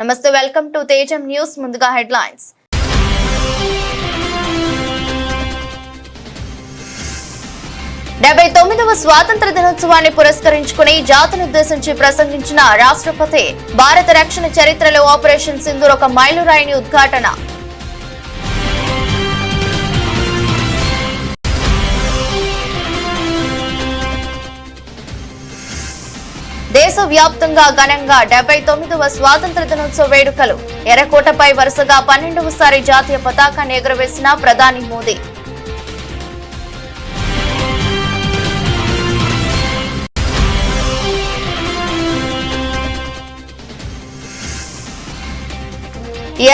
నమస్తే, welcome to తేజం news. ముందుగా హెడ్లైన్స్. వ స్వాతంత్ర దినోత్సవాన్ని పురస్కరించుకుని జాతినుద్దేశించి ప్రసంగించిన రాష్ట్రపతి భారత రక్షణ చరిత్రలో ఆపరేషన్ సింధూర్ ఒక మైలురాయిని ఉద్ఘాటన. దేశవ్యాప్తంగా ఘనంగా 79వ స్వాతంత్ర దినోత్సవ వేడుకలు. ఎర్రకోటపై వరుసగా 12వసారి జాతీయ పతాకాన్ని ఎగురవేసిన ప్రధాని మోదీ.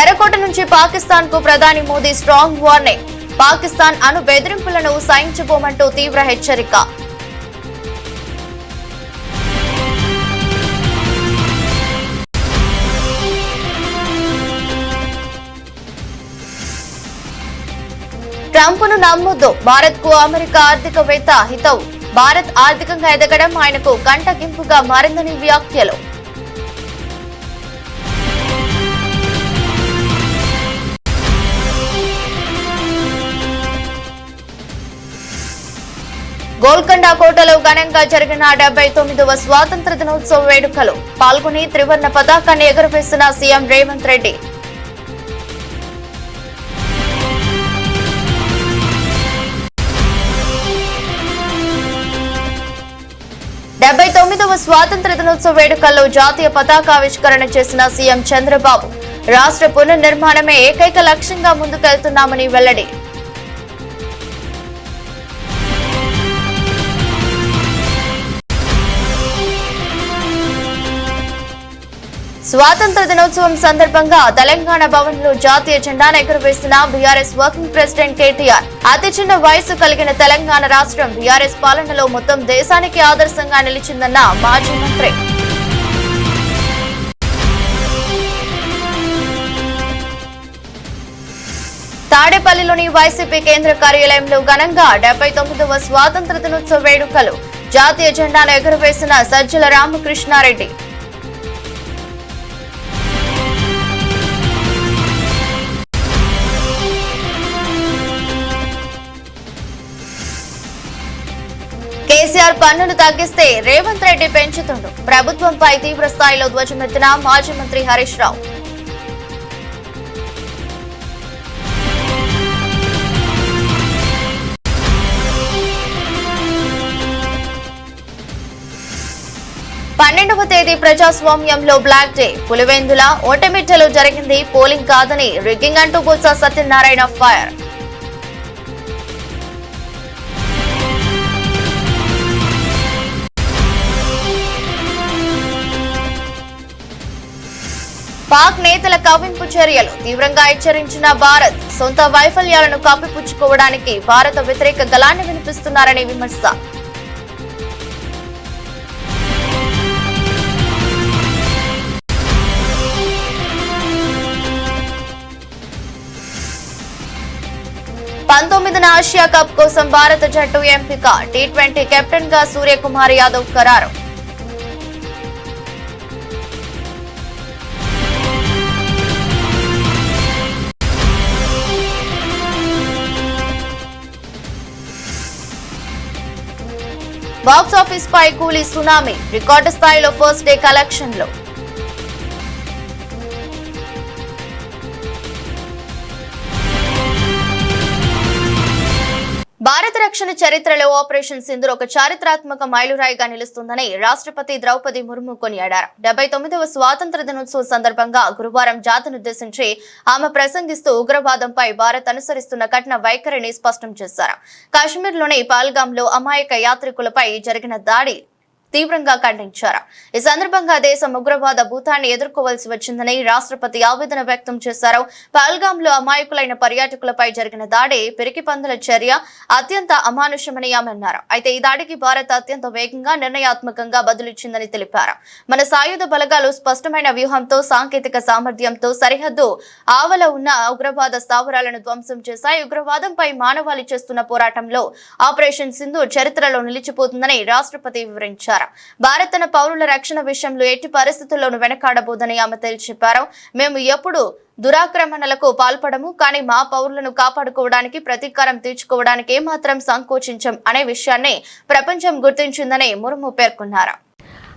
ఎర్రకోట నుంచి పాకిస్తాన్ కు ప్రధాని మోదీ స్ట్రాంగ్ వార్నింగ్. పాకిస్తాన్ అణు బెదిరింపులను సహించబోమంటూ తీవ్ర హెచ్చరిక. ట్రంప్ను నమ్మొద్దు, భారత్ కు అమెరికా ఆర్థికవేత్త హితవు. భారత్ ఆర్థికంగా ఎదగడం ఆయనకు కంటగింపుగా మారిందని వ్యాఖ్యలు. గోల్కొండ కోటలో ఘనంగా జరిగిన 79వ స్వాతంత్ర దినోత్సవ వేడుకలు. పాల్గొని త్రివర్ణ పతాకాన్ని ఎగురవేసిన సీఎం రేవంత్ రెడ్డి. వ స్వాతంత్ర దినోత్సవ వేడుకల్లో జాతీయ పతాకావిష్కరణ చేసిన సీఎం చంద్రబాబు. రాష్ట్ర పునర్నిర్మాణమే ఏకైక లక్ష్యంగా ముందుకెళ్తున్నామని వెల్లడి. స్వాతంత్ర దినోత్సవం సందర్భంగా తెలంగాణ భవన్ లో జాతీయ జెండాను ఎగురవేసిన బీఆర్ఎస్ వర్కింగ్ ప్రెసిడెంట్ కేటీఆర్. అతి చిన్న వయసు కలిగిన తెలంగాణ రాష్ట్రం బీఆర్ఎస్ పాలనలో మొత్తం దేశానికి ఆదర్శంగా నిలిచిందన్న మాజీ మంత్రి. తాడేపల్లిలోని వైసీపీ కేంద్ర కార్యాలయంలో ఘనంగా 79వ స్వాతంత్ర దినోత్సవ వేడుకలు. జాతీయ జెండాను ఎగురవేసిన సజ్జల రామకృష్ణారెడ్డి. కేసీఆర్ పన్నులు తగ్గిస్తే రేవంత్ రెడ్డి పెంచుతుండు. ప్రభుత్వంపై తీవ్ర స్థాయిలో ధ్వజమెత్తిన మాజీ మంత్రి హరీష్ రావు. పన్నెండవ తేదీ ప్రజాస్వామ్యంలో బ్లాక్ డే. పులివెందుల ఓటమిట్టలో జరిగింది పోలింగ్ కాదని రిగ్గింగ్ అంటూ బొత్స సత్యనారాయణ ఫైర్. పాక్ నేతల కవ్వింపు చర్యలు. తీవ్రంగా హెచ్చరించిన భారత్. సొంత వైఫల్యాలను కప్పిపుచ్చుకోవడానికి భారత వ్యతిరేక గళాన్ని వినిపిస్తున్నారని విమర్శ. పంతొమ్మిదిన ఆసియా కప్ కోసం భారత జట్టు ఎంపిక. టీ20 కెప్టెన్ గా సూర్యకుమార్ యాదవ్ ఖరారు. బాక్స్ ఆఫీస్ పై కూలీ సునామీ. రికార్డు స్థాయిలో ఫస్ట్ డే కలెక్షన్లు. భారత రక్షణ చరిత్రలో ఆపరేషన్ సింధూర్ ఒక చారిత్రాత్మక మైలురాయిగా నిలుస్తుందని రాష్ట్రపతి ద్రౌపది ముర్ము కొనియాడారు. 79వ స్వాతంత్ర దినోత్సవం సందర్భంగా గురువారం జాతినుద్దేశించి ఆమె ప్రసంగిస్తూ ఉగ్రవాదంపై భారత్ అనుసరిస్తున్న కఠిన వైఖరిని స్పష్టం చేశారు. కాశ్మీర్లోని పహల్గాంలో అమాయక యాత్రికులపై జరిగిన దాడి తీవ్రంగా ఖండించారు. ఈ సందర్భంగా దేశం ఉగ్రవాద భూతాన్ని ఎదుర్కోవాల్సి వచ్చిందని రాష్ట్రపతి ఆవేదన వ్యక్తం చేశారు. పహల్గాంలో అమాయకులైన పర్యాటకులపై జరిగిన దాడి పిరికిపందుల చర్య, అత్యంత అమానుషమని ఆమె అన్నారు. అయితే ఈ దాడికి భారత్ అత్యంత వేగంగా నిర్ణయాత్మకంగా బదులిచ్చిందని తెలిపారు. మన సాయుధ బలగాలు స్పష్టమైన వ్యూహంతో, సాంకేతిక సామర్థ్యంతో సరిహద్దు ఆవల ఉన్న ఉగ్రవాద స్థావరాలను ధ్వంసం చేశాయి. ఉగ్రవాదంపై మానవాళి చేస్తున్న పోరాటంలో ఆపరేషన్ సింధూర్ చరిత్రలో నిలిచిపోతుందని రాష్ట్రపతి వివరించారు. ప్రకటించారు. భారత్ తన పౌరుల రక్షణ విషయంలో ఎట్టి పరిస్థితుల్లోనూ వెనకాడబోదని ఆమె తేల్చి చెప్పారు. మేము ఎప్పుడు దురాక్రమణలకు పాల్పడము, కానీ మా పౌరులను కాపాడుకోవడానికి ప్రతీకారం తీర్చుకోవడానికి ఏమాత్రం సంకోచించం అనే విషయాన్ని ప్రపంచం గుర్తించిందని ముర్ము పేర్కొన్నారు.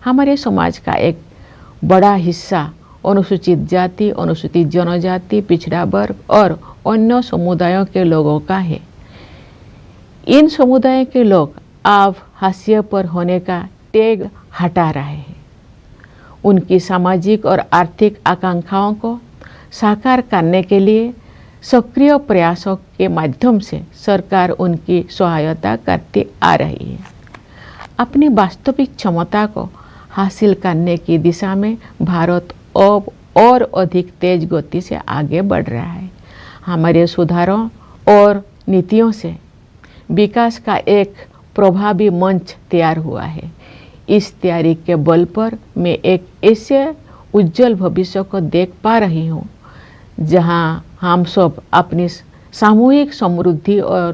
हमारे समाज का एक बड़ा हिस्सा अनुसूचित जाति, अनुसूचित जनजाति, पिछड़ा वर्ग और अन्य समुदायों के लोगों का है. इन समुदायों के लोग अब हाशिए पर होने का टैग हटा रहे हैं. उनकी सामाजिक और आर्थिक आकांक्षाओं को साकार करने के लिए सक्रिय प्रयासों के माध्यम से सरकार उनकी सहायता करती आ रही है. अपनी वास्तविक क्षमता को हासिल करने की दिशा में भारत अब और अधिक तेज गति से आगे बढ़ रहा है. हमारे सुधारों और नीतियों से विकास का एक प्रभावी मंच तैयार हुआ है. इस तैयारी के बल पर मैं एक ऐसे उज्जवल भविष्य को देख पा रही हूँ जहाँ हम सब अपनी सामूहिक समृद्धि और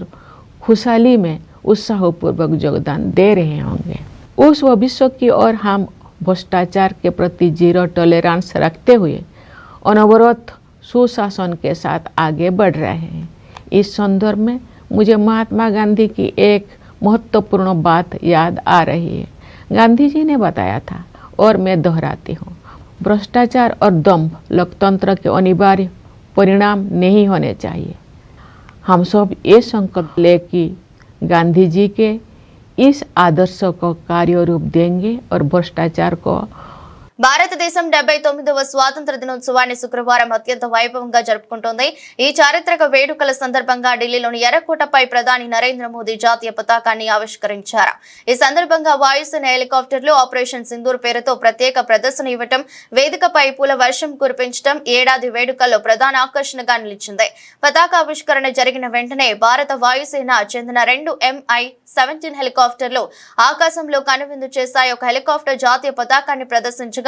खुशहाली में उत्साहपूर्वक योगदान दे रहे होंगे. उस भविष्य की ओर हम भ्रष्टाचार के प्रति जीरो टॉलरेंस रखते हुए अनवरत सुशासन के साथ आगे बढ़ रहे हैं. इस संदर्भ में मुझे महात्मा गांधी की एक महत्वपूर्ण बात याद आ रही है. गांधी जी ने बताया था और मैं दोहराती हूँ, भ्रष्टाचार और दंभ लोकतंत्र के अनिवार्य परिणाम नहीं होने चाहिए. हम सब ये संकल्प ले कि गांधी जी के इस आदर्श को कार्य रूप देंगे और भ्रष्टाचार को భారతదేశం 79వ స్వాతంత్ర దినోత్సవాన్ని శుక్రవారం అత్యంత వైభవంగా జరుపుకుంటోంది. ఈ చారిత్రక వేడుకల సందర్భంగా ఢిల్లీలోని ఎర్రకోటపై ప్రధాని నరేంద్ర మోదీ జాతీయ పతాకాన్ని ఆవిష్కరించారు. ఈ సందర్భంగా వాయుసేన హెలికాప్టర్లు ఆపరేషన్ సింధూర్ పేరుతో ప్రత్యేక ప్రదర్శన ఇవ్వటం, వేదికపై పూల వర్షం కురిపించడం ఏడాది వేడుకల్లో ప్రధాన ఆకర్షణగా నిలిచింది. పతాకావిష్కరణ జరిగిన వెంటనే భారత వాయుసేన చెందిన 2 MI-17 హెలికాప్టర్లు ఆకాశంలో కనువిందు చేశాయి. ఒక హెలికాప్టర్ జాతీయ పతాకాన్ని ప్రదర్శించగా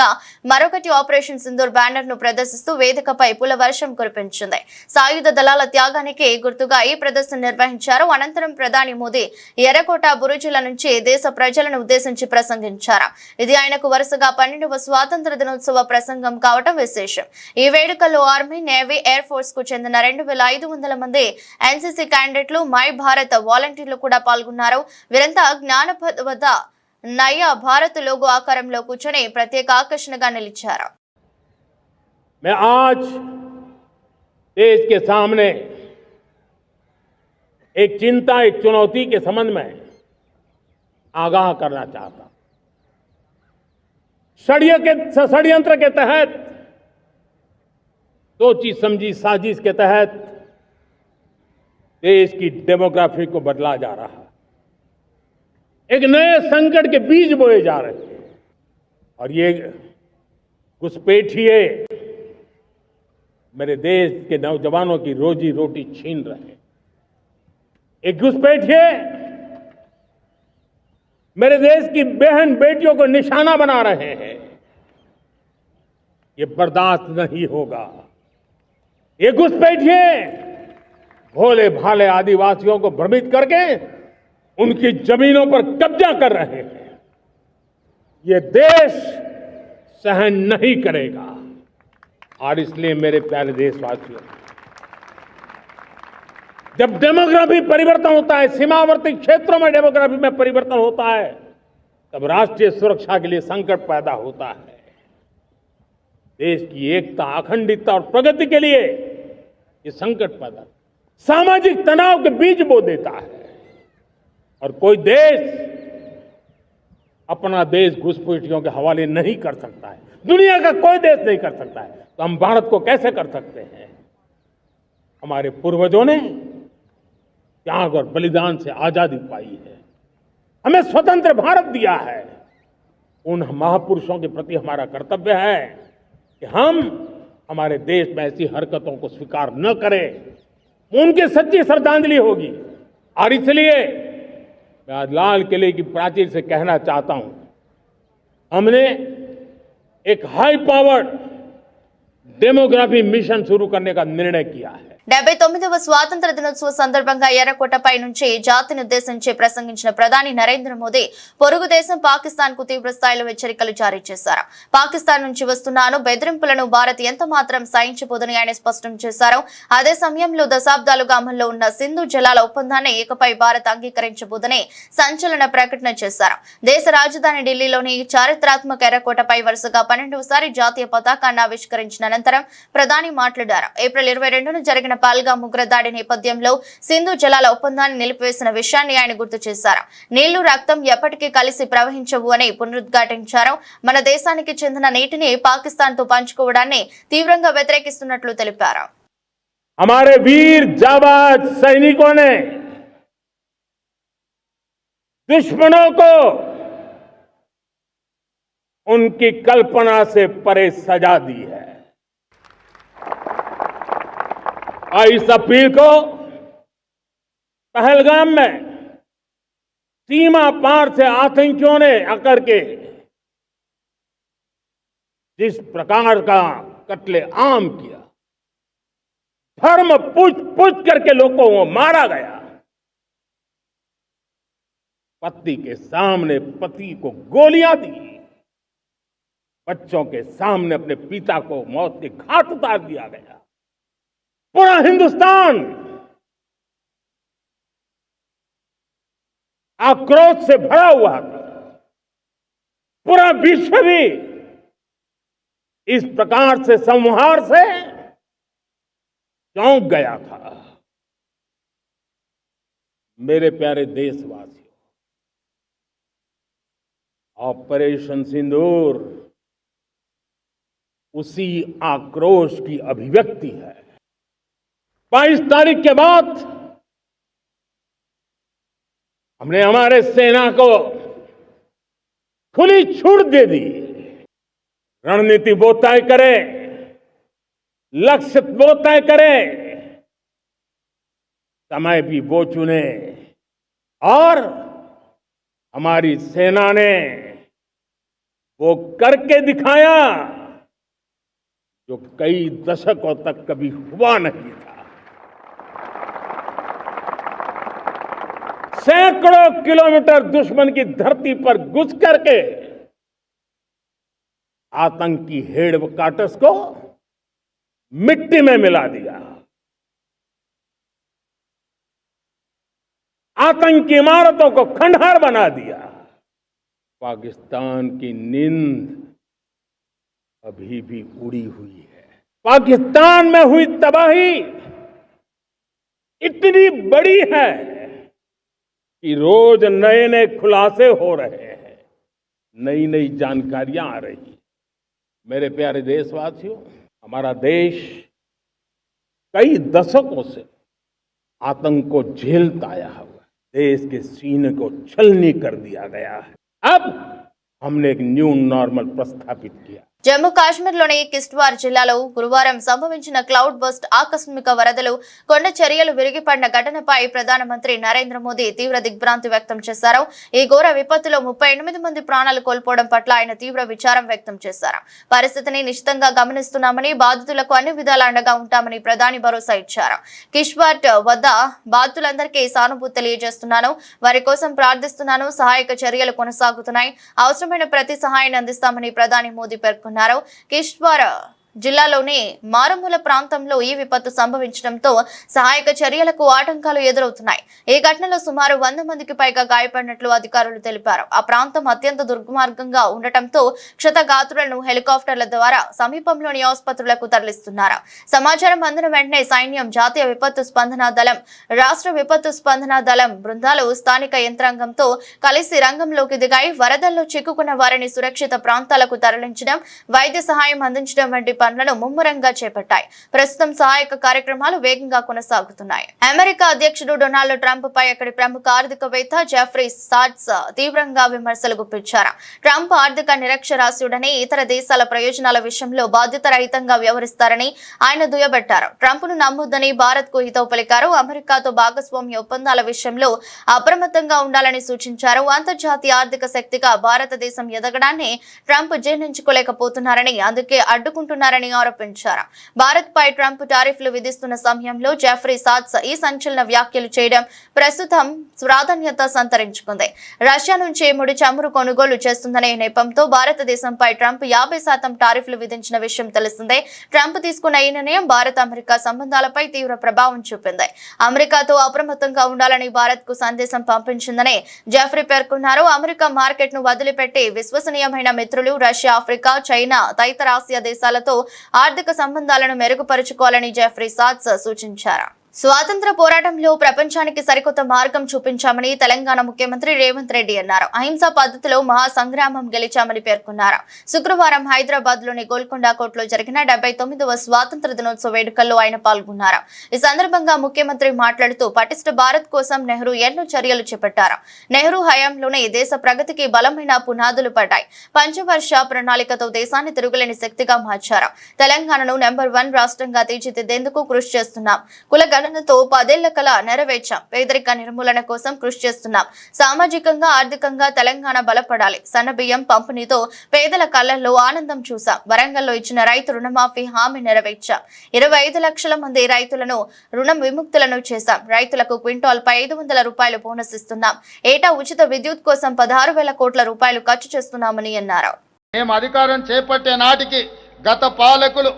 మరొకటి ఆపరేషన్ సింధూర్ బ్యానర్ ను ప్రదర్శిస్తూ వేదికపై పూల వర్షం కురిపించింది. సాయుధ దళాల త్యాగానికి గుర్తుగా ఈ ప్రదర్శన నిర్వహించారు. అనంతరం ప్రధాని మోదీ ఎర్రకోట బురుజుల నుంచి దేశ ప్రజలను ఉద్దేశించి ప్రసంగించారు. ఇది ఆయనకు వరుసగా 12వ స్వాతంత్ర దినోత్సవ ప్రసంగం కావటం విశేషం. ఈ వేడుకల్లో ఆర్మీ, నేవీ, ఎయిర్ ఫోర్స్ కు చెందిన 2500 మంది ఎన్సీసీ క్యాండిడేట్లు, మై భారత్ వాలంటీర్లు కూడా పాల్గొన్నారు. వీరంతా జ్ఞానపథ వద్ద नया भारत लोगो आकाరంలో కూర్చొని ప్రత్యేక ఆకర్షణగా నిలిచారు. मैं आज देश के सामने एक चिंता, एक चुनौती के संबंध में आगाह करना चाहता हूं. षड्यंत्र के तहत, सोची समझी साजिश के तहत देश की डेमोग्राफी को बदला जा रहा है. एक नए संकट के बीज बोए जा रहे हैं और ये घुसपैठिए मेरे देश के नौजवानों की रोजी रोटी छीन रहे हैं. एक घुसपैठिए मेरे देश की बहन बेटियों को निशाना बना रहे हैं. ये बर्दाश्त नहीं होगा. ये घुसपैठिए भोले भाले आदिवासियों को भ्रमित करके उनकी जमीनों पर कब्जा कर रहे हैं. ये देश सहन नहीं करेगा. और इसलिए मेरे प्यारे देशवासियों, जब डेमोग्राफी परिवर्तन होता है, सीमावर्ती क्षेत्रों में डेमोग्राफी में परिवर्तन होता है, तब राष्ट्रीय सुरक्षा के लिए संकट पैदा होता है. देश की एकता, अखंडितता और प्रगति के लिए ये संकट पैदा, सामाजिक तनाव के बीज बो देता है. और कोई देश अपना देश घुसपैठियों के हवाले नहीं कर सकता है. दुनिया का कोई देश नहीं कर सकता है. तो हम भारत को कैसे कर सकते हैं? हमारे पूर्वजों ने त्याग और बलिदान से आजादी पाई है, हमें स्वतंत्र भारत दिया है. उन महापुरुषों के प्रति हमारा कर्तव्य है कि हम हमारे देश में ऐसी हरकतों को स्वीकार न करें. उनकी सच्ची श्रद्धांजलि होगी. और इसलिए मैं आज लाल किले की प्राचीर से कहना चाहता हूं, हमने एक हाई पावर्ड डेमोग्राफी मिशन शुरू करने का निर्णय किया है. 79వ స్వాతంత్ర దినోత్సవ సందర్భంగా ఎర్రకోటపై నుంచి జాతిని ఉద్దేశించి ప్రసంగించిన ప్రధాని నరేంద్ర మోదీ పొరుగు దేశం పాకిస్తాన్ కు తీవ్ర స్థాయిలో హెచ్చరికలు జారీ చేశారు. పాకిస్తాన్ నుంచి వస్తున్న బెదిరింపులను భారత్ ఎంత మాత్రం సహించబోదని ఆయన స్పష్టం చేశారు. అదే సమయంలో దశాబ్దాలుగా అమల్లో ఉన్న సింధు జలాల ఒప్పందాన్ని ఇకపై భారత్ అంగీకరించబోదని సంచలన ప్రకటన చేశారు. దేశ రాజధాని ఢిల్లీలోని చారిత్రాత్మక ఎర్రకోటపై వరుసగా 12వసారి జాతీయ పతాకాన్ని ఆవిష్కరించిన అనంతరం ప్రధాని మాట్లాడారు. ఏప్రిల్ 22న జరిగిన పాల్గామ్ ఉగ్రదాడి నేపథ్యంలో సింధు జలాల ఒప్పందాన్ని నిలిపివేసిన విషయాన్ని ఆయన గుర్తు చేశారు. నీళ్లు రక్తం ఎప్పటికీ కలిసి ప్రవహించవు అని పునరుద్ఘాటించారు. మన దేశానికి చెందిన నీటిని పాకిస్తాన్ తో పంచుకోవడాన్ని తీవ్రంగా వ్యతిరేకిస్తున్నట్లు తెలిపారు. हमारे वीर जाबाज सैनिकों ने दुश्मनों को उनकी कल्पना से परे सजा दी है और इस अपील को पहलगाम में सीमा पार से आतंकियों ने आकर के जिस प्रकार का कत्ले आम किया, धर्म पूछ करके लोगों को मारा गया, पति के सामने पति को गोलियां दी, बच्चों के सामने अपने पिता को मौत के घाट उतार दिया गया, पूरा हिंदुस्तान आक्रोश से भरा हुआ था, पूरा विश्व भी इस प्रकार से संहार से चौंक गया था। मेरे प्यारे देशवासियों, ऑपरेशन सिंदूर उसी आक्रोश की अभिव्यक्ति है। 22 तारीख के बाद हमने हमारे सेना को खुली छूट दे दी। रणनीति वो तय करे, लक्ष्य वो तय करे, समय भी वो चुने और हमारी सेना ने वो करके दिखाया जो कई दशकों तक कभी हुआ नहीं था। सैकड़ों किलोमीटर दुश्मन की धरती पर घुस करके आतंकी हेडक्वार्टर्स को मिट्टी में मिला दिया, आतंकी इमारतों को खंडहर बना दिया। पाकिस्तान की नींद अभी भी उड़ी हुई है। पाकिस्तान में हुई तबाही इतनी बड़ी है कि रोज नए नए खुलासे हो रहे हैं, नई नई जानकारियां आ रही। मेरे प्यारे देशवासियों, हमारा देश कई दशकों से आतंक को झेलता आया हुआ है। देश के सीने को छलनी कर दिया गया है। अब हमने एक न्यू नॉर्मल प्रस्थापित किया। జమ్మూ కాశ్మీర్లోని కిష్ట్వార్ జిల్లాలో గురువారం సంభవించిన క్లౌడ్ బస్ట్ ఆకస్మిక వరదలు కొండ చర్యలు విరిగిపడిన ఘటనపై ప్రధానమంత్రి నరేంద్ర మోదీ తీవ్ర దిగ్భ్రాంతి వ్యక్తం చేశారు. ఈ ఘోర విపత్తులో 38 మంది ప్రాణాలు కోల్పోవడం పట్ల ఆయన తీవ్ర విచారం వ్యక్తం చేశారు. పరిస్థితిని నిశితంగా గమనిస్తున్నామని, బాధితులకు అన్ని విధాల అండగా ఉంటామని ప్రధాని భరోసా ఇచ్చారు. కిష్ట్వార్ వద్ద బాధితులందరికీ సానుభూతి తెలియజేస్తున్నాను, వారి కోసం ప్రార్థిస్తున్నాను. సహాయక చర్యలు కొనసాగుతున్నాయి, అవసరమైన ప్రతి సహాయాన్ని అందిస్తామని ప్రధాని మోదీ పేర్కొన్నారు. కిష్ట్వార్ జిల్లాలోని మారుమూల ప్రాంతంలో ఈ విపత్తు సంభవించడంతో సహాయక చర్యలకు ఆటంకాలు ఎదురవుతున్నాయి. ఈ ఘటనలో సుమారు 100 మందికి పైగా గాయపడినట్లు అధికారులు తెలిపారు. ఆ ప్రాంతం అత్యంత దుర్మార్గంగా ఉండటంతో క్షతగాత్రులను హెలికాప్టర్ల ద్వారా సమీపంలోని ఆసుపత్రులకు తరలిస్తున్నారు. సమాచారం అందిన వెంటనే సైన్యం, జాతీయ విపత్తు స్పందన దళం, రాష్ట్ర విపత్తు స్పందన దళం బృందాలు స్థానిక యంత్రాంగంతో కలిసి రంగంలోకి దిగాయి. వరదల్లో చిక్కుకున్న వారిని సురక్షిత ప్రాంతాలకు తరలించడం, వైద్య సహాయం అందించడం వంటి పనులను ముమ్మరంగా చేపట్టాయి. ప్రస్తుతం సహాయక కార్యక్రమాలు వేగంగా కొనసాగుతున్నాయి. అమెరికా అధ్యక్షుడు డొనాల్డ్ ట్రంప్ పై అక్కడి ప్రముఖ ఆర్థికవేత్త జెఫ్రీ సాట్స్ తీవ్రంగా విమర్శలు గుప్పించారు. ట్రంప్ ఆర్థిక నిరక్షరాస్యుడని, ఇతర దేశాల ప్రయోజనాల విషయంలో బాధ్యత రహితంగా వ్యవహరిస్తారని ఆయన దుయ్యబట్టారు. ట్రంప్ ను నమ్మొద్దని భారత్ కు హితవు పలికారు. అమెరికాతో భాగస్వామ్య ఒప్పందాల విషయంలో అప్రమత్తంగా ఉండాలని సూచించారు. అంతర్జాతీయ ఆర్థిక శక్తిగా భారతదేశం ఎదగడాన్ని ట్రంప్ జీర్ణించుకోలేకపోతున్నారని, అందుకే అడ్డుకుంటున్నారని చేస్తున్నారని ఆరోపించారు. భారత్ పై ట్రంప్ టారిఫ్లు విధిస్తున్న సమయంలో జెఫ్రీ సాట్స్ ఈ సంచలన వ్యాఖ్యలు చేయడం ప్రస్తుతం ప్రాధాన్యత సంతరించుకుంది. రష్యా నుంచి ముడి చమురు కొనుగోలు చేస్తుందనే నెపంతో భారతదేశంపై ట్రంప్ 50% టారిఫ్లు విధించిన విషయం తెలిసిందే. ట్రంప్ తీసుకున్న ఈ నిర్ణయం భారత్ అమెరికా సంబంధాలపై తీవ్ర ప్రభావం చూపింది. అమెరికాతో అప్రమత్తంగా ఉండాలని భారత్ కు సందేశం పంపించిందని జెఫ్రీ పేర్కొన్నారు. అమెరికా మార్కెట్ ను వదిలిపెట్టి విశ్వసనీయమైన మిత్రులు రష్యా, ఆఫ్రికా, చైనా తదితర ఆసియా దేశాలతో ఆర్థిక సంబంధాలను మెరుగుపరుచుకోవాలని జెఫ్రీ సాట్స్ సూచించారు. స్వాతంత్ర పోరాటంలో ప్రపంచానికి సరికొత్త మార్గం చూపించామని తెలంగాణ ముఖ్యమంత్రి రేవంత్ రెడ్డి అన్నారు. అహింసా పద్ధతిలో మహాసంగ్రామం గెలిచామని పేర్కొన్నారు. శుక్రవారం హైదరాబాద్ లోని గోల్కొండ కోటలో జరిగిన 79వ స్వాతంత్ర దినోత్సవ వేడుకల్లో ఆయన పాల్గొన్నారు. ఈ సందర్భంగా ముఖ్యమంత్రి మాట్లాడుతూ పటిష్ట భారత్ కోసం నెహ్రూ ఎన్నో చర్యలు చేపట్టారు. నెహ్రూ హయాంలోనే దేశ ప్రగతికి బలమైన పునాదులు పడ్డాయి. పంచవర్ష ప్రణాళికతో దేశాన్ని తిరుగులేని శక్తిగా మార్చారు. తెలంగాణను నెంబర్ 1 రాష్ట్రంగా తీర్చిదిద్దేందుకు కృషి చేస్తున్నాం. కులగణనతో 10 ఏళ్ల కల నెరవేర్చాం. పేదరిక నిర్మూలన కోసం కృషి చేస్తున్నాం. సామాజికంగా, ఆర్థికంగా తెలంగాణ బలపడాలి. సన్నబియ్యం పంపిణీతో పేదల కళ్లలో ఆనందం చూసాం. వరంగల్లో ఇచ్చిన రైతు రుణమాఫీ హామీ నెరవేర్చాం. 25 లక్షల మంది రైతులను రుణ విముక్తులను చేశాం. రైతులకు క్వింటాల్పై 500 రూపాయలు బోనస్ ఇస్తున్నాం. ఏటా ఉచిత విద్యుత్ కోసం 16,000 కోట్ల రూపాయలు ఖర్చు చేస్తున్నామని అన్నారు. మేము అధికారం చేపట్టే నాటికి గత పాలకులు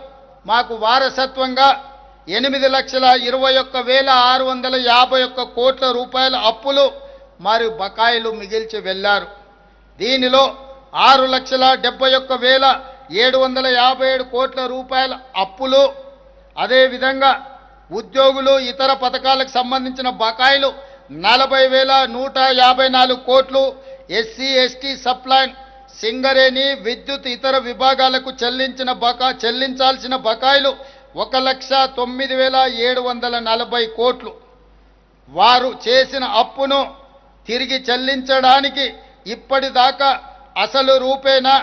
మాకు వారసత్వంగా 8,21,651 కోట్ల రూపాయల అప్పులు మరియు బకాయిలు మిగిల్చి వెళ్లారు. దీనిలో 6,71,757 కోట్ల రూపాయల అప్పులు, అదేవిధంగా ఉద్యోగులు ఇతర పథకాలకు సంబంధించిన బకాయిలు 40,154 కోట్లు, ఎస్సీ ఎస్టీ సప్లైన్, సింగరేణి, విద్యుత్ ఇతర విభాగాలకు చెల్లించాల్సిన బకాయిలు 1,09,740 కోట్లు. వారు చేసిన అప్పును తిరిగి చెల్లించడానికి ఇప్పటిదాకా అసలు రూపేణా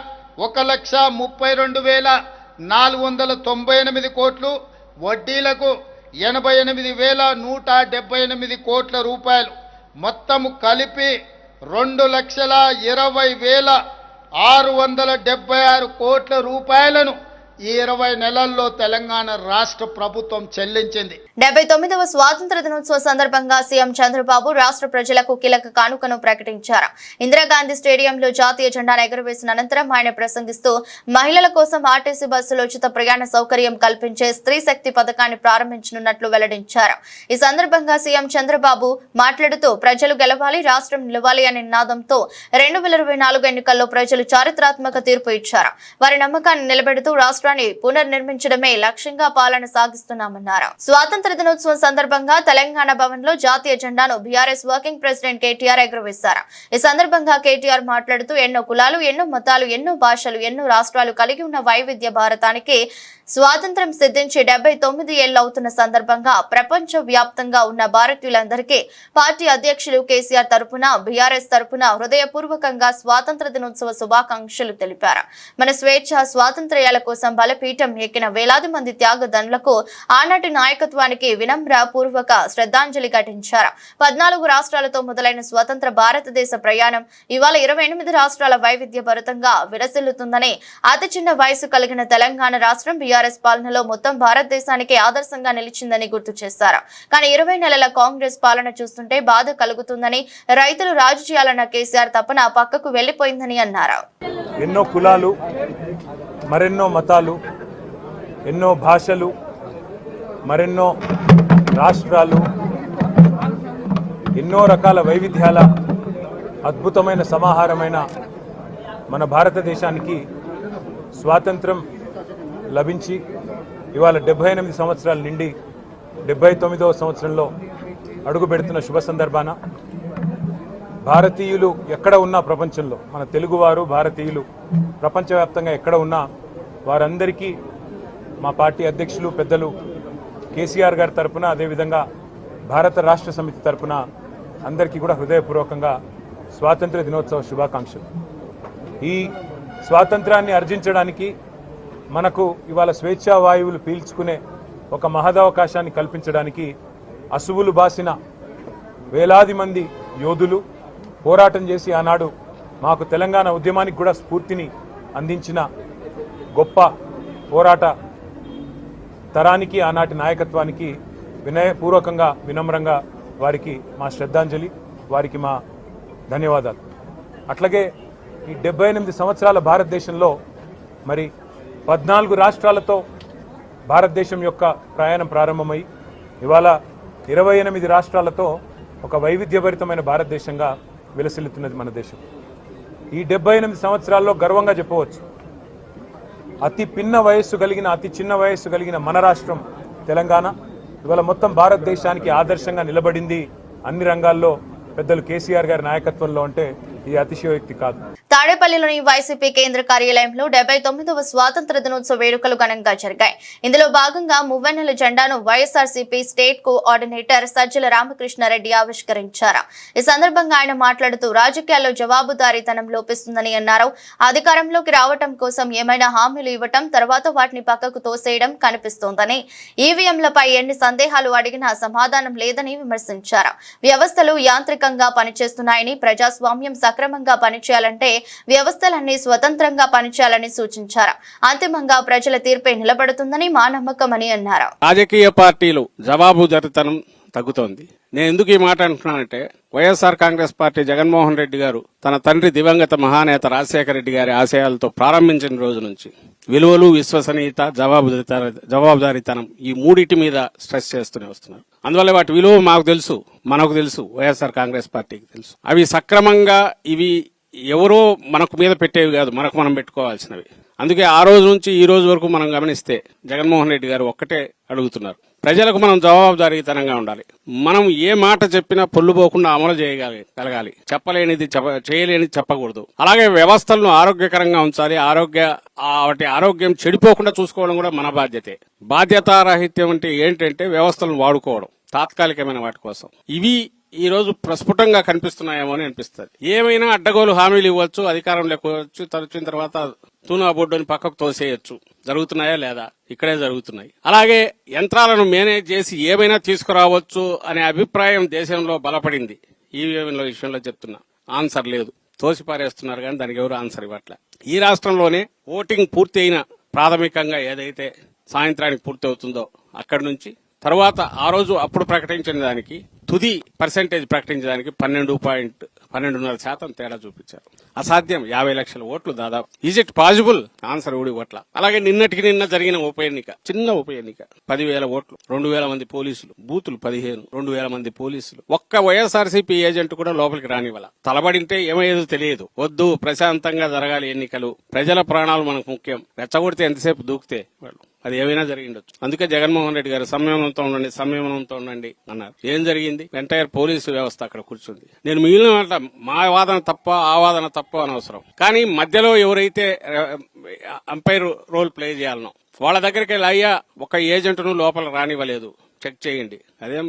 1,32,498 కోట్లు, వడ్డీలకు 88,178 కోట్ల రూపాయలు, మొత్తము కలిపి 2,20,676 కోట్ల రూపాయలను ఈ 20 నెలల్లో తెలంగాణ రాష్ట్ర ప్రభుత్వం చెల్లించింది. 79వ స్వాతంత్ర దినోత్సవ సందర్భంగా సీఎం చంద్రబాబు రాష్ట్ర ప్రజలకు కీలక కానుకను ప్రకటించారు. ఇందిరాగాంధీ స్టేడియంలో జాతీయ జెండాను ఎగురవేసిన అనంతరం ఆయన ప్రసంగిస్తూ మహిళల కోసం ఆర్టీసీ బస్సులో ఉచిత ప్రయాణ సౌకర్యం కల్పించే స్త్రీ శక్తి పథకాన్ని ప్రారంభించనున్నట్లు వెల్లడించారు. ఈ సందర్భంగా సీఎం చంద్రబాబు మాట్లాడుతూ ప్రజలు గెలవాలి, రాష్ట్రం నిలవాలి అనే నినాదంతో 2024 ఎన్నికల్లో ప్రజలు చారిత్రాత్మక తీర్పు ఇచ్చారు. వారి నమ్మకాన్ని నిలబెడుతూ రాష్ట్రాన్ని పునర్నిర్మించడమే లక్ష్యంగా పాలన సాగిస్తున్నామన్నారు. స్వాతంత్ర దినోత్సవం సందర్భంగా తెలంగాణ భవన్ లో జాతీయ జెండాను బీఆర్ఎస్ వర్కింగ్ ప్రెసిడెంట్ కేటీఆర్ ఎగురవేశారు. ఈ సందర్భంగా కేటీఆర్ మాట్లాడుతూ ఎన్నో కులాలు, ఎన్నో మతాలు, ఎన్నో భాషలు, ఎన్నో రాష్ట్రాలు కలిగి ఉన్న వైవిధ్య భారతానికి స్వాతంత్ర్యం సిద్ధించి 79 ఏళ్లు అవుతున్న సందర్భంగా ప్రపంచ వ్యాప్తంగా ఉన్న భారతీయులందరికీ పార్టీ అధ్యక్షులు కేసీఆర్ తరపున, బీఆర్ఎస్ తరపున హృదయపూర్వకంగా స్వాతంత్ర దినోత్సవ శుభాకాంక్షలు తెలిపారు. మన స్వేచ్ఛ స్వాతంత్ర్యాల కోసం బలపీఠం ఎక్కిన వేలాది మంది త్యాగదనులకు ఆనాటి నాయకత్వానికి వినమ్ర పూర్వక శ్రద్ధాంజలి ఘటించారు. 14 రాష్ట్రాలతో మొదలైన స్వతంత్ర భారతదేశ ప్రయాణం ఇవాళ 28 రాష్ట్రాల వైవిధ్య భరితంగా విరసిల్లుతుందని, అతి చిన్న వయసు కలిగిన తెలంగాణ రాష్ట్రం బీఆర్ఎస్ పాలనలో మొత్తం భారతదేశానికి ఆదర్శంగా నిలిచిందని గుర్తు చేశారు. కానీ 20 నెలల కాంగ్రెస్ పాలన చూస్తుంటే బాధ కలుగుతుందని, రైతులు రాజు చేయాలన్న కేసీఆర్ తపన పక్కకు వెళ్లిపోయిందని అన్నారు. ఎన్నో కులాలు, మరెన్నో మతాలు, ఎన్నో భాషలు, మరెన్నో రాష్ట్రాలు, ఎన్నో రకాల వైవిధ్యాల అద్భుతమైన సమాహారమైన మన భారతదేశానికి స్వాతంత్రం లభించి ఇవాళ 78 సంవత్సరాల నిండి 79వ సంవత్సరంలో అడుగు పెడుతున్న శుభ సందర్భాన భారతీయులు ఎక్కడ ఉన్నా ప్రపంచంలో, మన తెలుగువారు భారతీయులు ప్రపంచవ్యాప్తంగా ఎక్కడ ఉన్నా వారందరికీ మా పార్టీ అధ్యక్షులు పెద్దలు కేసీఆర్ గారి తరపున, అదేవిధంగా భారత రాష్ట్ర సమితి తరపున అందరికీ కూడా హృదయపూర్వకంగా స్వాతంత్ర దినోత్సవ శుభాకాంక్షలు. ఈ స్వాతంత్రాన్ని అర్జించడానికి మనకు ఇవాళ స్వేచ్ఛా వాయువులు పీల్చుకునే ఒక మహదవకాశాన్ని కల్పించడానికి అసువులు బాసిన వేలాది మంది యోధులు పోరాటం చేసి ఆనాడు మాకు తెలంగాణ ఉద్యమానికి కూడా స్ఫూర్తిని అందించిన గొప్ప పోరాట తరానికి ఆనాటి నాయకత్వానికి వినయపూర్వకంగా వినమ్రంగా వారికి మా శ్రద్ధాంజలి, వారికి మా ధన్యవాదాలు. అట్లాగే ఈ 78 సంవత్సరాల భారతదేశంలో మరి 14 రాష్ట్రాలతో భారతదేశం యొక్క ప్రయాణం ప్రారంభమై ఇవాళ 28 రాష్ట్రాలతో ఒక వైవిధ్యభరితమైన భారతదేశంగా విలసిల్లుతున్నది మన దేశం. ఈ 78 సంవత్సరాల్లో గర్వంగా చెప్పవచ్చు, అతి చిన్న వయస్సు కలిగిన మన రాష్ట్రం తెలంగాణ ఇవాళ మొత్తం భారతదేశానికి ఆదర్శంగా నిలబడింది అన్ని రంగాల్లో పెద్దలు కేసీఆర్ గారి నాయకత్వంలో. అంటే ఇది అతిశయోక్తి కాదు. తాడేపల్లిలోని వైసీపీ కేంద్ర కార్యాలయంలో 79వ స్వాతంత్ర దినోత్సవ వేడుకలు ఘనంగా జరిగాయి. ఇందులో భాగంగా మువ్వన్నెల జెండాను వైఎస్ఆర్సీపీ స్టేట్ కోఆర్డినేటర్ సజ్జల రామకృష్ణారెడ్డి ఆవిష్కరించారు. ఈ సందర్భంగా ఆయన మాట్లాడుతూ రాజకీయాల్లో జవాబుదారీతనం లోపిస్తుందని అన్నారు. అధికారంలోకి రావటం కోసం ఏమైనా హామీలు ఇవ్వటం, తర్వాత వాటిని పక్కకు తోసేయడం కనిపిస్తోందని, ఈవీఎంలపై ఎన్ని సందేహాలు అడిగినా సమాధానం లేదని విమర్శించారు. వ్యవస్థలు యాంత్రికంగా పనిచేస్తున్నాయని, ప్రజాస్వామ్యం సక్రమంగా పనిచేయాలంటే వ్యవస్థలన్నీ స్వతంత్రంగా పనిచేయాలని సూచించారు. అంతిమంగా ప్రజల తీర్పే నిలబడుతుందని మా నమ్మకమని అన్నారు. రాజకీయ పార్టీలు జవాబుదారీతనం తగ్గుతోంది. నేను ఎందుకు ఈ మాట అంటున్నానంటే, వైఎస్ఆర్ కాంగ్రెస్ పార్టీ జగన్మోహన్ రెడ్డి గారు తన తండ్రి దివంగత మహానేత రాజశేఖర రెడ్డి గారి ఆశయాలతో ప్రారంభించిన రోజు నుంచి విలువలు, విశ్వసనీయత, జవాబుదారీతనం ఈ మూడింటి మీద స్ట్రెస్ చేస్తూనే వస్తున్నారు. అందువల్ల వాటి విలువ మాకు తెలుసు, మనకు తెలుసు, వైఎస్ఆర్ కాంగ్రెస్ పార్టీకి తెలుసు. అవి సక్రమంగా ఇవి ఎవరో మనకు మీద పెట్టేవి కాదు, మనకు మనం పెట్టుకోవాల్సినవి. అందుకే ఆ రోజు నుంచి ఈ రోజు వరకు మనం గమనిస్తే జగన్మోహన్ రెడ్డి గారు ఒక్కటే అడుగుతున్నారు, ప్రజలకు మనం జవాబుదారీతనంగా ఉండాలి. మనం ఏ మాట చెప్పినా పొల్లుపోకుండా అమలు చేయగలగాలి. చెప్పలేనిది చేయలేనిది చెప్పకూడదు. అలాగే వ్యవస్థలను ఆరోగ్యకరంగా ఉంచాలి. వాటి ఆరోగ్యం చెడిపోకుండా చూసుకోవడం కూడా మన బాధ్యతే. బాధ్యతారాహిత్యం అంటే ఏంటంటే వ్యవస్థలను వాడుకోవడం తాత్కాలికమైన వాటి కోసం. ఇవి ఈ రోజు ప్రస్ఫుటంగా కనిపిస్తున్నాయేమో అని అనిపిస్తుంది. ఏమైనా అడ్డగోలు హామీలు ఇవ్వచ్చు, అధికారం లేకపోవచ్చు, తరచిన తర్వాత తూనా బోర్డుని పక్కకు తోసేయచ్చు. జరుగుతున్నాయా లేదా? ఇక్కడే జరుగుతున్నాయి. అలాగే యంత్రాలను మేనేజ్ చేసి ఏమైనా తీసుకురావచ్చు అనే అభిప్రాయం దేశంలో బలపడింది. ఈ విషయంలో చెప్తున్నా, ఆన్సర్ లేదు, తోసిపారేస్తున్నారు కానీ దానికి ఎవరు ఆన్సర్ ఇవ్వట్లే. ఈ రాష్ట్రంలోనే ఓటింగ్ పూర్తి అయిన ప్రాథమికంగా ఏదైతే సాయంత్రానికి పూర్తి అవుతుందో అక్కడి నుంచి తర్వాత ఆ రోజు అప్పుడు ప్రకటించిన దానికి తుది పర్సెంటేజ్ ప్రకటించడానికి 12.12% తేడా చూపించారు. అసాధ్యం. 50 లక్షల ఓట్లు దాదాపు. Is it possible? ఆన్సర్ ఊడి ఓట్ల. అలాగే నిన్న జరిగిన ఉప ఎన్నిక, చిన్న ఉప ఎన్నిక, 10,000 ఓట్లు, 2,000 మంది పోలీసులు, బూతులు 15, 2,000 మంది పోలీసులు, ఒక్క వైఎస్ఆర్సీపీ ఏజెంట్ కూడా లోపలికి రానివ్వాల. తలబడింటే ఏమయ్యేదో తెలియదు. వద్దు, ప్రశాంతంగా జరగాలి ఎన్నికలు, ప్రజల ప్రాణాలు మనకు ముఖ్యం, రెచ్చగొడితే ఎంతసేపు దూకితే వాళ్ళు అది ఏమైనా జరిగిండొచ్చు. అందుకే జగన్మోహన్ రెడ్డి గారు సంయమనంతో ఉండండి అన్నారు. ఏం జరిగింది? ఎంటైర్ పోలీసు వ్యవస్థ అక్కడ కూర్చుంది. నేను మిగిలిన మా వాదన తప్ప, ఆ వాదన తప్ప అనవసరం. కానీ మధ్యలో ఎవరైతే అంపైర్ రోల్ ప్లే చేయాలనో వాళ్ళ దగ్గరికి వెళ్ళి, అయ్యా ఒక ఏజెంట్ను లోపల రానివ్వలేదు, చెక్ చేయండి, అదేం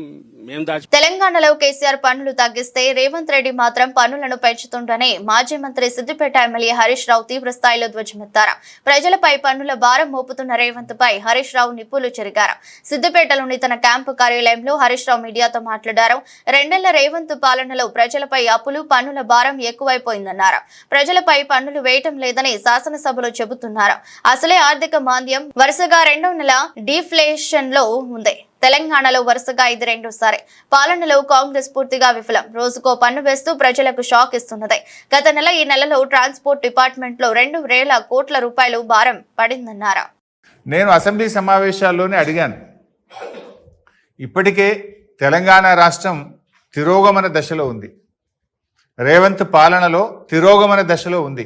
మేం దాచి. తెలంగాణలో కేసీఆర్ పన్నులు తగ్గిస్తే రేవంత్ రెడ్డి మాత్రం పన్నులను పెంచుతుండని మాజీ మంత్రి సిద్దిపేట ఎమ్మెల్యే హరీష్ రావు తీవ్ర స్థాయిలో ధ్వజమెత్తారు. ప్రజలపై పన్నుల భారం మోపుతున్న రేవంత్ పై హరీష్ రావు నిప్పులు చెరిగారు. సిద్దిపేటలోని తన క్యాంపు కార్యాలయంలో హరీష్ రావు మీడియాతో మాట్లాడారు. 2 నెలల రేవంత్ పాలనలో ప్రజలపై అప్పులు, పన్నుల భారం ఎక్కువైపోయిందన్నారు. ప్రజలపై పన్నులు వేయటం లేదని శాసనసభలో చెబుతున్నారు. అసలే ఆర్థిక మాంద్యం వరుసగా 2వ నెల డీఫ్లేషన్ లో ఉంది. తెలంగాణలో వరుసగా ఇది 2సారి. పాలనలో కాంగ్రెస్ పూర్తిగా విఫలం. రోజుకో పన్ను వేస్తూ ప్రజలకు షాక్ ఇస్తున్నది. గత నెల ఈ నెలలో ట్రాన్స్పోర్ట్ డిపార్ట్మెంట్ లో 2,000 కోట్ల రూపాయలు భారం పడిందన్నారు. నేను అసెంబ్లీ సమావేశాల్లోనే అడిగాను, ఇప్పటికే తెలంగాణ రాష్ట్రం తిరోగమన దశలో ఉంది. రేవంత్ పాలనలో తిరోగమన దశలో ఉంది.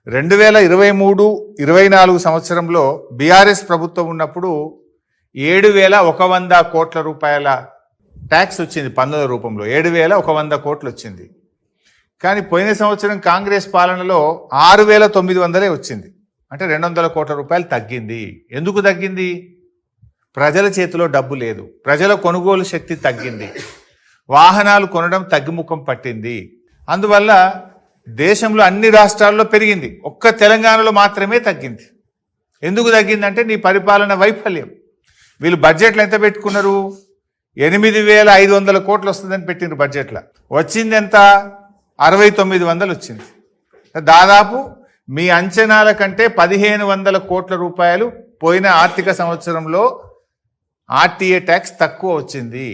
2023-24 సంవత్సరంలో బీఆర్ఎస్ ప్రభుత్వం ఉన్నప్పుడు 7,100 కోట్ల రూపాయల ట్యాక్స్ వచ్చింది, పన్నుల రూపంలో 7,100 కోట్లు వచ్చింది. కానీ పోయిన సంవత్సరం కాంగ్రెస్ పాలనలో 6,900 వచ్చింది. అంటే 200 కోట్ల రూపాయలు తగ్గింది. ఎందుకు తగ్గింది? ప్రజల చేతిలో డబ్బు లేదు, ప్రజల కొనుగోలు శక్తి తగ్గింది, వాహనాలు కొనడం తగ్గుముఖం పట్టింది. అందువల్ల దేశంలో అన్ని రాష్ట్రాల్లో పెరిగింది, ఒక్క తెలంగాణలో మాత్రమే తగ్గింది. ఎందుకు తగ్గిందంటే నీ పరిపాలన వైఫల్యం. వీళ్ళు బడ్జెట్లు ఎంత పెట్టుకున్నారు? 8,500 కోట్లు వస్తుందని పెట్టినారు బడ్జెట్లో. వచ్చింది ఎంత? 6,900 వచ్చింది. దాదాపు మీ అంచనాల కంటే 1,500 కోట్ల రూపాయలు పోయిన ఆర్థిక సంవత్సరంలో ఆర్టీఏ ట్యాక్స్ తక్కువ వచ్చింది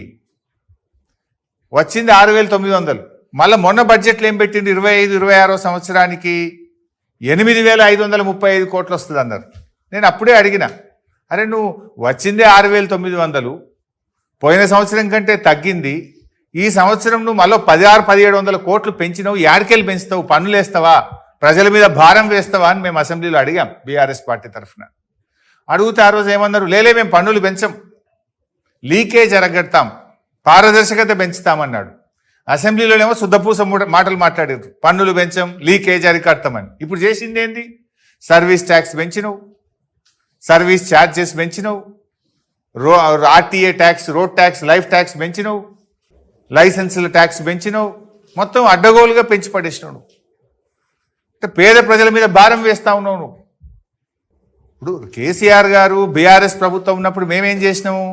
6,900. మళ్ళీ మొన్న బడ్జెట్లో ఏం పెట్టింది 25-26 సంవత్సరానికి 8,535 కోట్లు వస్తుంది అన్నారు. నేను అప్పుడే అడిగిన, అరే నువ్వు వచ్చిందే 6,900, పోయిన సంవత్సరం కంటే తగ్గింది, ఈ సంవత్సరం నువ్వు మళ్ళీ 16,000-1700 కోట్లు పెంచినావు, యాడికెళ్ళి పెంచుతావు, పన్నులు వేస్తావా, ప్రజల మీద భారం వేస్తావా అని మేము అసెంబ్లీలో అడిగాం బీఆర్ఎస్ పార్టీ తరఫున. అడిగితే ఆ రోజు ఏమన్నారు, లేలే మేము పన్నులు పెంచం, లీకేజ్ అరగడతాం, పారదర్శకత పెంచుతామన్నాడు. అసెంబ్లీలోనేమో శుద్ధపూస మాటలు మాట్లాడారు, పన్నులు పెంచం, లీకేజ్ అరికడతామని. ఇప్పుడు చేసింది ఏంది, సర్వీస్ ట్యాక్స్ పెంచినవు, సర్వీస్ ఛార్జెస్ పెంచినవు, RTA tax, road tax, life tax పెంచినవు, లైసెన్సుల ట్యాక్స్ పెంచినవు, మొత్తం అడ్డగోలుగా పెంచి పడేసినావు. అంటే పేద ప్రజల మీద భారం వేస్తా ఉన్నావు నువ్వు. ఇప్పుడు కేసీఆర్ గారు బీఆర్ఎస్ ప్రభుత్వం ఉన్నప్పుడు మేమేం చేసినాము,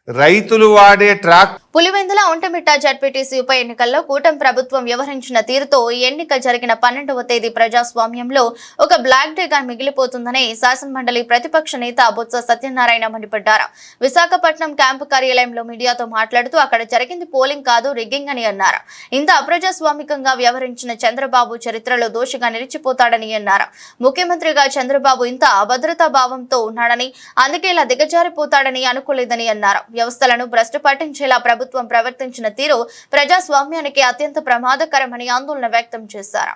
రైతులు వాడే ట్రాక్ పులివెందుల ఒంటమిట్ట జడ్పీటీసీ ఉప ఎన్నికల్లో కూటమి ప్రభుత్వం వ్యవహరించిన తీరుతో ఎన్నిక జరిగిన 12వ తేదీ ప్రజాస్వామ్యంలో ఒక బ్లాక్ డేగా మిగిలిపోతుందని శాసనమండలి ప్రతిపక్ష నేత బొత్స సత్యనారాయణ మండిపడ్డారు. విశాఖపట్నం క్యాంపు కార్యాలయంలో మీడియాతో మాట్లాడుతూ అక్కడ జరిగింది పోలింగ్ కాదు, రిగ్గింగ్ అని అన్నారు. ఇంత అప్రజాస్వామికంగా వ్యవహరించిన చంద్రబాబు చరిత్రలో దోషిగా నిలిచిపోతాడని అన్నారు. ముఖ్యమంత్రిగా చంద్రబాబు ఇంత అభద్రతా భావంతో ఉన్నాడని, అందుకే ఇలా దిగజారిపోతాడని అనుకోలేదని అన్నారు. వ్యవస్థలను భ్రష్టు పట్టించేలా ప్రభుత్వం ప్రవర్తించిన తీరు ప్రజాస్వామ్యానికి అత్యంత ప్రమాదకరమని ఆందోళన వ్యక్తం చేశారు.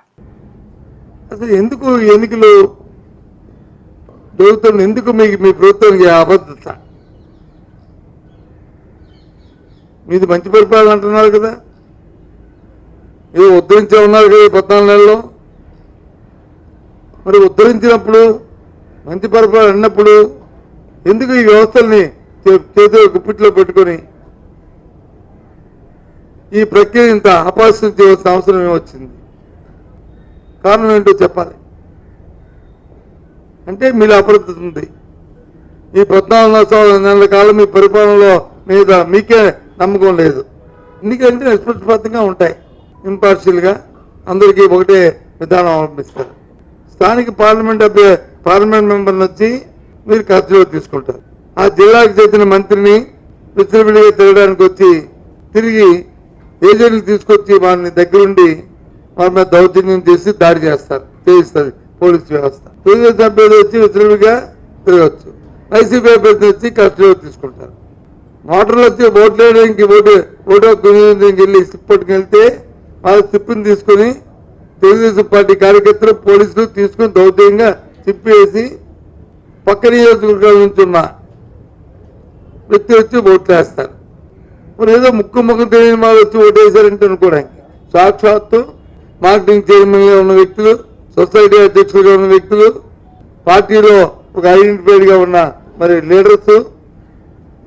అసలు ఎందుకు ఎన్నికలు జరుగుతున్న, ఎందుకు మీ ప్రభుత్వానికి అబద్ధత? మీది మంచి పరిపాలన అంటున్నారు కదా, ఏదో ఉద్ధరించే ఉన్నారు కదా 14 నెలల్లో. మరి ఉద్ధరించినప్పుడు మంచి పరిపాలన అన్నప్పుడు ఎందుకు ఈ వ్యవస్థల్ని చేతిలో గుప్పిట్లో పెట్టుకొని ఈ ప్రక్రియ ఇంత అపహాస్యం చేయవలసిన అవసరం ఏమొచ్చింది? కారణం ఏంటో చెప్పాలి. అంటే మీలో అప్రదత్త ఉంది. ఈ 14 నెలల కాలం మీ పరిపాలనలో మీద మీకే నమ్మకం లేదు. ఎందుకంటే నిష్పక్షపాతంగా ఉంటాయి, ఇంపార్షియల్గా అందరికీ ఒకటే విధానం అవలంబిస్తారు. స్థానిక పార్లమెంట్ మెంబర్ని వచ్చి మీరు ఖర్చులో తీసుకుంటారు. ఆ జిల్లాకు చెందిన మంత్రిని విచ్చలవిడిగా తిరగడానికి వచ్చి తిరిగి ఏజెంట్లు తీసుకొచ్చి వారిని దగ్గరుండి వారి మీద దౌర్జన్యం చేసి దాడి చేయిస్తుంది పోలీసు వ్యవస్థ. తెలుగుదేశం సభ్యులు వచ్చి విచ్చలవిడిగా తిరగచ్చు, వైసీపీ అభ్యర్థి వచ్చి కస్టడీలో తీసుకుంటారు. మోటార్లు వచ్చి ఓట్లు వేయడానికి ఓటు వెళ్ళి స్లిప్ పట్టుకెళ్తే వాళ్ళ స్లిప్ని తీసుకుని తెలుగుదేశం పార్టీ కార్యకర్తలు పోలీసులు తీసుకుని దౌర్జన్యంగా తిప్పేసి పక్క నియోజకవర్గాల నుంచి ఉన్న వ్యక్తి వచ్చి ఓట్లు వేస్తారు. మరి ఏదో ముక్కు తెలియని వాళ్ళు వచ్చి ఓటేశారంటే అనుకోవడానికి సాక్షాత్తు మార్కెటింగ్ చైర్మన్గా ఉన్న వ్యక్తులు, సొసైటీ అధ్యక్షులుగా ఉన్న వ్యక్తులు, పార్టీలో ఒక ఐడెంటిఫైడ్గా ఉన్న మరి లీడర్స్,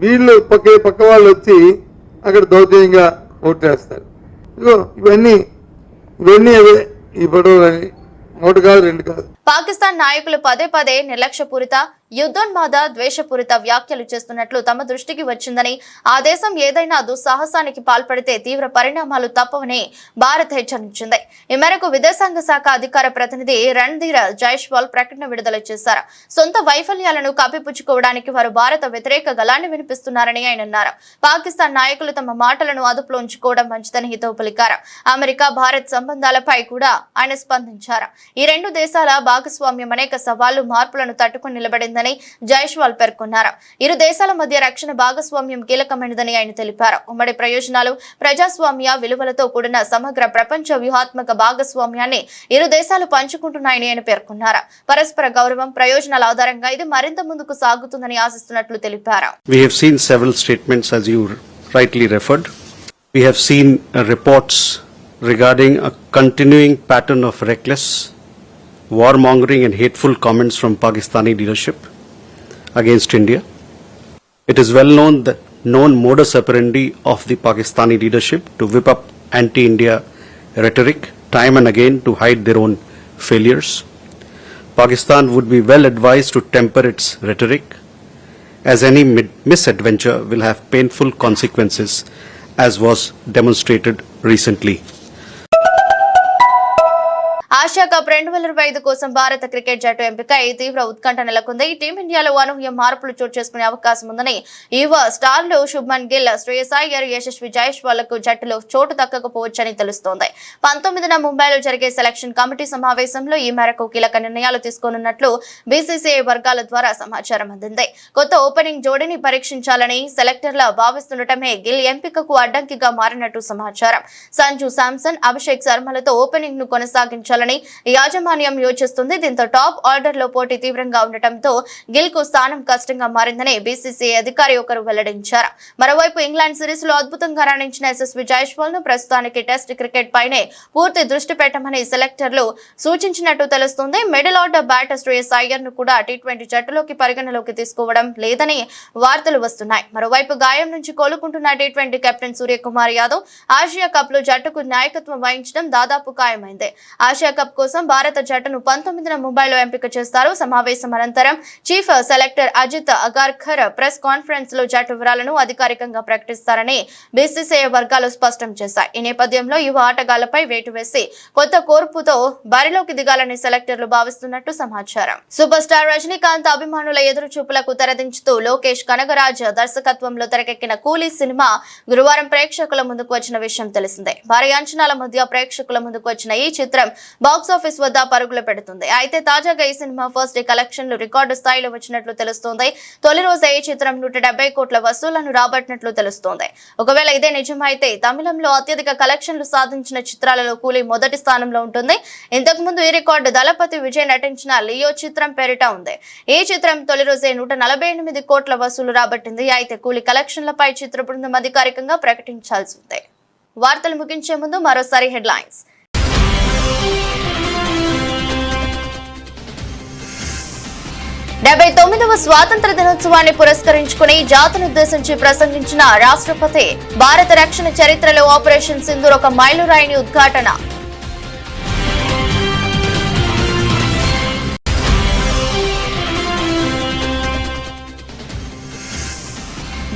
వీళ్ళు పక్క వాళ్ళు వచ్చి అక్కడ దౌర్జన్యంగా ఓట్లేస్తారు. ఇవన్నీ అవే ఈ పడవలని, ఒకటి కాదు రెండు కాదు. పాకిస్తాన్ నాయకులు పదే పదే నిర్లక్ష్యపూరిత, యుద్ధోన్మాద, ద్వేషపూరిత వ్యాఖ్యలు చేస్తున్నట్లు తమ దృష్టికి వచ్చిందని, ఆ దేశం ఏదైనా దుస్సాహసానికి పాల్పడితే తీవ్ర పరిణామాలు తప్పవని భారత్ హెచ్చరించింది. ఈ మేరకు విదేశాంగ శాఖ అధికార ప్రతినిధి రణ్ధీర్ జైస్వాల్ ప్రకటన విడుదల చేశారు. సొంత వైఫల్యాలను కప్పిపుచ్చుకోవడానికి వారు భారత వ్యతిరేక గళాన్ని వినిపిస్తున్నారని ఆయన అన్నారు. పాకిస్తాన్ నాయకులు తమ మాటలను అదుపులో ఉంచుకోవడం మంచిదని హితవు పలికారు. అమెరికా భారత్ సంబంధాలపై కూడా ఆయన స్పందించారు. ఈ రెండు దేశాల భాగస్వామ్యం అనేక సవాళ్లు, మార్పులను తట్టుకుని నిలబడిందని జైస్వాల్ పేర్కొన్నారు. ఇరు దేశాల మధ్య రక్షణ భాగస్వామ్యం కీలకమైనదని ఆయన తెలిపారు. ఉమ్మడి ప్రయోజనాలు, ప్రజాస్వామ్య విలువలతో కూడిన సమగ్ర ప్రపంచ వ్యూహాత్మక భాగస్వామ్యాన్ని ఇరు దేశాలు పంచుకుంటున్నాయని ఆయన పేర్కొన్నారు. పరస్పర గౌరవం, ప్రయోజనాల ఆధారంగా ఇది మరింత ముందుకు సాగుతుందని ఆశిస్తున్నట్లు తెలిపారు. We have seen several statements, as you rightly referred. We have seen reports regarding a continuing pattern of reckless, warmongering and hateful comments from Pakistani leadership against India. It is well known that modus operandi of the Pakistani leadership to whip up anti-India rhetoric time and again to hide their own failures. Pakistan would be well advised to temper its rhetoric, as any misadventure will have painful consequences, as was demonstrated recently. Asia cup 2025 కోసం భారత cricket జట్టు ఎంపికై తీవ్ర ఉత్కంఠ నెలకొంది. టీమిండియాలో అనూహ్య మార్పులు చోటు చేసుకునే అవకాశం ఉందని యువ స్టార్లు శుభ్మన్ గిల్, శ్రేయస్ అయ్యర్, యశస్వి జైస్వాల్కు జట్టులో చోటు దక్కకపోవచ్చని తెలుస్తోంది. 19న ముంబైలో జరిగే సెలక్షన్ కమిటీ సమావేశంలో ఈ మేరకు కీలక నిర్ణయాలు తీసుకోనున్నట్లు బీసీసీఐ వర్గాల ద్వారా సమాచారం అందింది. కొత్త ఓపెనింగ్ జోడీని పరీక్షించాలని సెలెక్టర్ల భావిస్తుండటమే గిల్ ఎంపికకు అడ్డంకిగా మారినట్టు సమాచారం. సంజు శాంసన్, అభిషేక్ శర్మలతో ఓపెనింగ్ ను కొనసాగించాలని యాజమాన్యం యోచిస్తుంది. దీంతో టాప్ ఆర్డర్ లో పోటీ తీవ్రంగా ఉండటంతో గిల్ కు స్థానం కష్టంగా మారిందని బీసీసీఐ అధికారి ఒకరు వెల్లడించారు. మరోవైపు ఇంగ్లాండ్ సిరీస్ లో అద్భుతంగా రాణించిన యశస్వి జైస్వాల్ ను ప్రస్తుతానికి టెస్ట్ క్రికెట్ పైనే పూర్తి దృష్టి పెట్టమని సెలెక్టర్లు సూచించినట్టు తెలుస్తుంది. Middle order batter Shreyas Iyer ను కూడా టీ20 జట్టులోకి పరిగణలోకి తీసుకోవడం లేదని వార్తలు వస్తున్నాయి. మరోవైపు గాయం నుంచి కోలుకుంటున్న టీ20 captain Suryakumar Yadav Asia Cup లో జట్టుకు నాయకత్వం వహించడం దాదాపు ఖాయమైంది. ఆసియా కప్ కోసం భారత జట్టును 19న ముంబైలో ఎంపిక చేస్తారు. సమావేశం అనంతరం chief selector Ajit Agarkar press conference లో జట్టు వివరాలను అధికారికంగా ప్రకటిస్తారని బీసీసీఐ వర్గాలు స్పష్టం చేశాయి. ఈ నేపథ్యంలో యువ ఆటగాళ్లపై వేటు వేసి కొత్త కోర్పుతో బరిలోకి దిగాలని సెలెక్టర్లు భావిస్తున్నట్టు సమాచారం. సూపర్ స్టార్ రజనీకాంత్ అభిమానుల ఎదురు చూపులకు తెరదించుతూ లోకేష్ కనగరాజ్ దర్శకత్వంలో తెరకెక్కిన కూలీ సినిమా గురువారం ప్రేక్షకుల ముందుకు వచ్చిన విషయం తెలిసిందే. భారీ అంచనాల మధ్య ప్రేక్షకుల ముందుకు వచ్చిన ఈ చిత్రం బాక్సాఫీస్ వద్ద పరుగులు పెడుతుంది. అయితే తాజాగా ఈ సినిమా ఫస్ట్ డే కలెక్షన్లు రికార్డు స్థాయిలో వచ్చినట్లు తెలుస్తోంది. తొలి రోజే ఈ చిత్రం 170 కోట్ల వసూళ్లను రాబట్టినట్లు తెలుస్తోంది. ఒకవేళ ఇదే నిజమైతే తమిళంలో అత్యధిక కలెక్షన్లు సాధించిన చిత్రాలలో కూలీ మొదటి స్థానంలో ఉంటుంది. ఇంతకు ముందు ఈ రికార్డు దళపతి విజయ్ నటించిన లియో చిత్రం పేరిట ఉంది. ఈ చిత్రం తొలి రోజే 148 కోట్ల వసూలు రాబట్టింది. అయితే కూలీ కలెక్షన్లపై చిత్ర బృందం అధికారికంగా ప్రకటించాల్సి ఉంది. వార్తలు ముగించే ముందు మరోసారి హెడ్లైన్స్. 79వ స్వాతంత్ర దినోత్సవాన్ని పురస్కరించుకుని జాతినుద్దేశించి ప్రసంగించిన రాష్ట్రపతి భారత రక్షణ చరిత్రలో ఆపరేషన్ సింధూర్ ఒక మైలురాయిని ఉద్ఘాటన.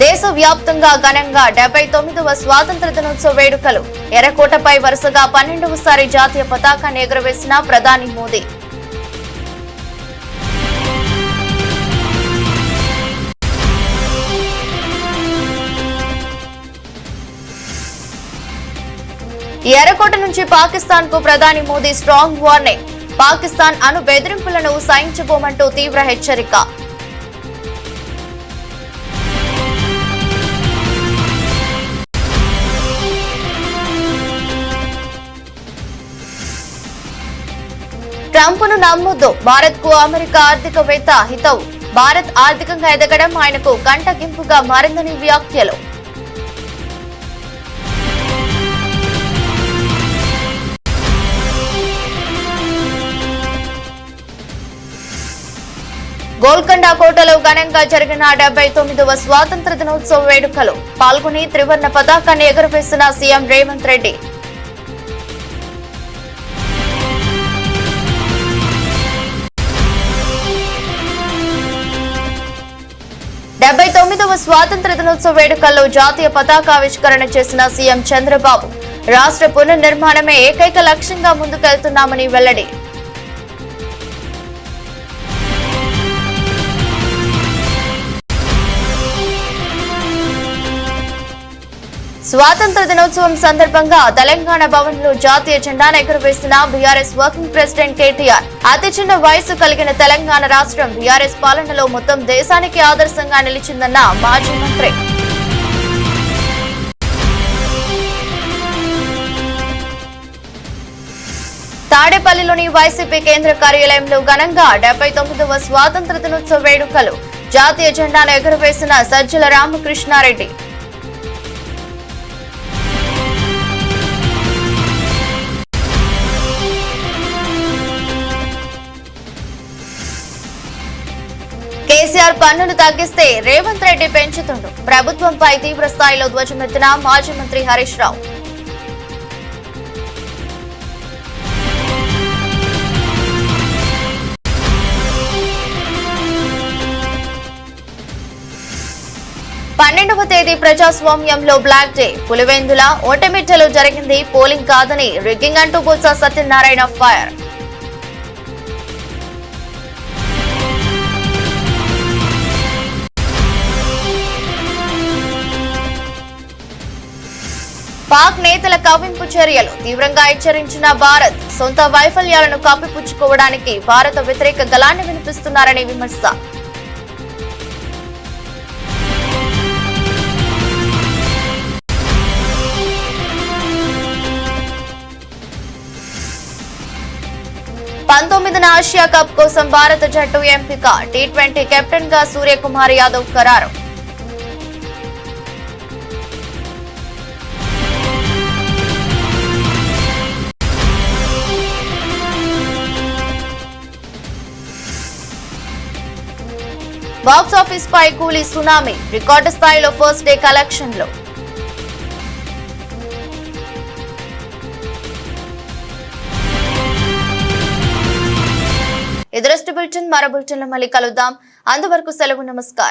దేశవ్యాప్తంగా ఘనంగా 79వ స్వాతంత్ర దినోత్సవ వేడుకలు. ఎర్రకోటపై వరుసగా 12వసారి జాతీయ పతాకాన్ని ఎగురవేసిన ప్రధాని మోదీ. ఎర్రకోట నుంచి పాకిస్తాన్ కు ప్రధాని మోదీ స్ట్రాంగ్ వార్నింగ్. పాకిస్తాన్ అణు బెదిరింపులను సహించబోమంటూ తీవ్ర హెచ్చరిక. ట్రంప్ ను నమ్మొద్దు, భారత్ కు అమెరికా ఆర్థికవేత్త హితవు. భారత్ ఆర్థికంగా ఎదగడం ఆయనకు కంటగింపుగా మారిందని వ్యాఖ్యలు. గోల్కొండ కోటలో ఘనంగా జరిగిన 79వ స్వాతంత్ర దినోత్సవ వేడుకలు. పాల్గొని త్రివర్ణ పతాకాన్ని ఎగురవేసిన సీఎం రేవంత్ రెడ్డి. వ స్వాతంత్ర దినోత్సవ వేడుకల్లో జాతీయ పతాకావిష్కరణ చేసిన సీఎం చంద్రబాబు. రాష్ట్ర పునర్నిర్మాణమే ఏకైక లక్ష్యంగా ముందుకెళ్తున్నామని వెల్లడి. స్వాతంత్ర దినోత్సవం సందర్భంగా తెలంగాణ భవన్ లో జాతీయ జెండాను ఎగురవేసిన బీఆర్ఎస్ వర్కింగ్ ప్రెసిడెంట్ కేటీఆర్. అతి చిన్న వయసు కలిగిన తెలంగాణ రాష్ట్రం బీఆర్ఎస్ పాలనలో మొత్తం దేశానికి ఆదర్శంగా నిలిచిందన్న మాజీ మంత్రి. తాడేపల్లిలోని వైసీపీ కేంద్ర కార్యాలయంలో ఘనంగా 79వ స్వాతంత్ర దినోత్సవ వేడుకలు. జాతీయ జెండాను ఎగురవేసిన సజ్జల రామకృష్ణారెడ్డి. కేసీఆర్ పన్నులు తగ్గిస్తే రేవంత్ రెడ్డి పెంచుతుండు. ప్రభుత్వంపై తీవ్ర స్థాయిలో ధ్వజమెత్తిన మాజీ మంత్రి హరీష్ రావు. పన్నెండవ తేదీ ప్రజాస్వామ్యంలో బ్లాక్ డే. పులివెందుల, ఒంటిమిట్టలో జరిగింది పోలింగ్ కాదని రిగ్గింగ్ అంటూ బొత్స సత్యనారాయణ ఫైర్. పాక్ నేతల కవ్వింపు చర్యలు తీవ్రంగా హెచ్చరించిన భారత్. సొంత వైఫల్యాలను కప్పిపుచ్చుకోవడానికి భారత వ్యతిరేక గళాన్ని వినిపిస్తున్నారనే విమర్శ. పంతొమ్మిదిన ఆసియా కప్ కోసం భారత జట్టు ఎంపిక. టీ20 కెప్టెన్ గా సూర్యకుమార్ యాదవ్ ఖరారు. బాక్స్ ఆఫీస్ పై కూలీ సునామీ. రికార్డు స్థాయిలో ఫస్ట్ డే కలెక్షన్లు. ఎదురస్ట్ బులెటిన్ మరో బులెటిన్లో మళ్ళీ కలుద్దాం. అంతవరకు సెలవు. నమస్కారం.